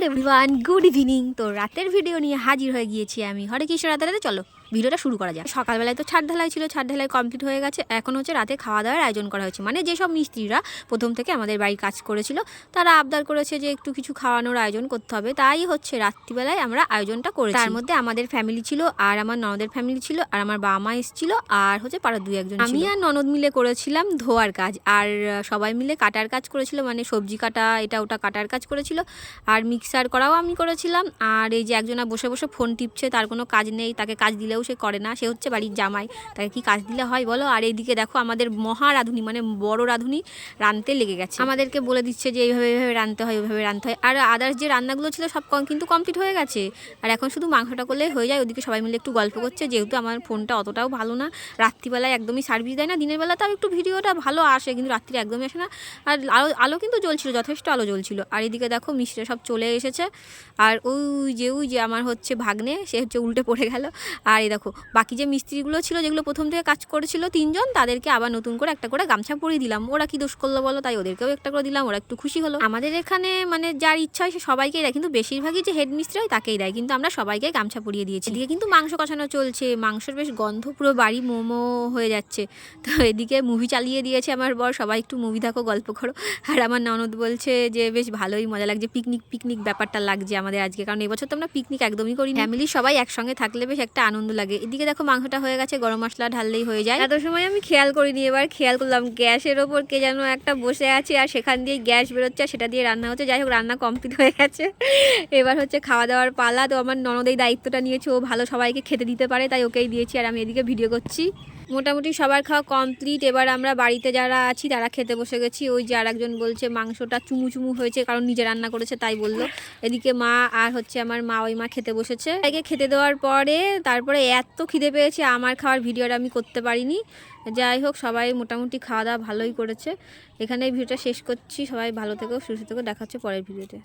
Everyone, good evening. তো রাতের video নিয়ে হাজির হয়ে গিয়েছি আমি। হরে কৃষ্ণ, রাতে চলো ভিডিওটা শুরু করা যায়। সকালবেলায় তো ছাদ ঢালাই ছিল, ছাদ ঢালাই কমপ্লিট হয়ে গেছে। এখন হচ্ছে রাতে খাওয়া দাওয়ার আয়োজন করা হয়েছে। মানে যেসব মিস্ত্রিরা প্রথম থেকে আমাদের বাড়ির কাজ করেছিল তারা আবদার করেছে যে একটু কিছু খাওয়ানোর আয়োজন করতে হবে, তাই হচ্ছে রাত্রিবেলায় আমরা আয়োজনটা করেছি। তার মধ্যে আমাদের ফ্যামিলি ছিল, আর আমার ননদের ফ্যামিলি ছিল, আর আমার বাবা মা এসেছিল, আর হচ্ছে পাড়ার 2-1 জন। আমি আর ননদ মিলে করেছিলাম ধোয়ার কাজ, আর সবাই মিলে কাটার কাজ করেছিল, মানে সবজি কাটা এটা ওটা কাটার কাজ করেছিল। আর মিক্সার করাও আমি করেছিলাম। আর এই যে একজনা বসে বসে ফোন টিপছে, তার কোনো কাজ নেই, তাকে কাজ দিলেও সে করে না, সে হচ্ছে বাড়ির জামাই, তাকে কি কাজ দিলে হয় বলো। আর এইদিকে দেখো আমাদের মহা রাঁধুনি, মানে বড় রাঁধুনি রাঁধতে লেগে গেছে, আমাদেরকে বলে দিচ্ছে যে এইভাবে এইভাবে রাঁধতে হয়, ওইভাবে রাঁধতে হয়। আর আদার্স যে রান্নাগুলো ছিল সব কিন্তু কমপ্লিট হয়ে গেছে, আর এখন শুধু মাংসটা করলেই হয়ে যায়। ওদিকে সবাই মিলে একটু গল্প করছে, যেহেতু আমার ফোনটা অতটাও ভালো না, রাত্রিবেলায় একদমই সার্ভিস দেয় না। দিনের বেলা তাও একটু ভিডিওটা ভালো আসে, কিন্তু রাত্রি একদমই আসে না। আর আলো কিন্তু জ্বলছিল, যথেষ্ট আলো জ্বলছিল। আর এদিকে দেখো মিষ্টিরা সব চলে এসেছে, আর ওই যে আমার হচ্ছে ভাগ্নে, সে হচ্ছে উল্টে পড়ে গেল। আর এই দেখো বাকি যে মিস্ত্রিগুলো ছিল, যেগুলো প্রথম থেকে কাজ করেছিল 3 জন, তাদেরকে আবার নতুন করে একটা করে গামছা পরিয়ে দিলাম। ওরা কি দোষ করলো বলো, তাই ওদেরকেও একটা করে দিলাম, ওরা একটু খুশি হলো। আমাদের এখানে মানে যার ইচ্ছা হয় সে সবাইকেই দেয়, কিন্তু বেশিরভাগই যে হেড মিস্ত্রি হয় তাকেই দেয়, কিন্তু আমরা সবাইকে গামছা পরিয়ে দিয়েছি। এদিকে কিন্তু মাংস কষানো চলছে, মাংসের বেশ গন্ধ, পুরো বাড়ি মোমো হয়ে যাচ্ছে। তো এদিকে মুভি চালিয়ে দিয়েছে আমার বর, সবাই একটু মুভি দেখো, গল্প করো। আর আমার ননদ বলছে যে বেশ ভালোই মজা লাগছে, পিকনিক পিকনিক ব্যাপারটা লাগছে আমাদের আজকে, কারণ এবছর তো আমরা পিকনিক একদমই করি। ফ্যামিলির সবাই একসঙ্গে থাকলে বেশ একটা আনন্দ লাগে। এদিকে দেখো মাংসটা হয়ে গেছে, গরম মশলা ঢাললেই হয়ে যায়। এত সময় আমি খেয়াল করিনি, এবার খেয়াল করলাম গ্যাসের ওপর কে যেন একটা বসে আছে, আর সেখান দিয়ে গ্যাস বেরোচ্ছে, আর সেটা দিয়ে রান্না হচ্ছে। যাই হোক, রান্না কমপ্লিট হয়ে গেছে, এবার হচ্ছে খাওয়া দাওয়ার পালা। তো আমার ননদ এই দায়িত্বটা নিয়েছে, ও ভালো সবাইকে খেতে দিতে পারে, তাই ওকেই দিয়েছি, আর আমি এদিকে ভিডিও করছি। মোটামুটি সবার খাওয়া কমপ্লিট। এবার আমরা বাড়িতে যারা আছি তারা খেতে বসে গেছি। ওই যে আর একজন বলছে মাংসটা চুমু চুমু হয়েছে, কারণ নিজে রান্না করেছে তাই বললো। এদিকে মা আর হচ্ছে আমার মা, ওই মা খেতে বসেছে। একে খেতে দেওয়ার পরে তারপরে এত খিদে পেয়েছে, আমার খাওয়ার ভিডিওটা আমি করতে পারিনি। যাই হোক, সবাই মোটামুটি খাওয়া দাওয়া ভালোই করেছে। এখানে ভিডিওটা শেষ করছি। সবাই ভালো থেকো, সুস্থ থেকো, দেখা হচ্ছে পরের ভিডিওতে।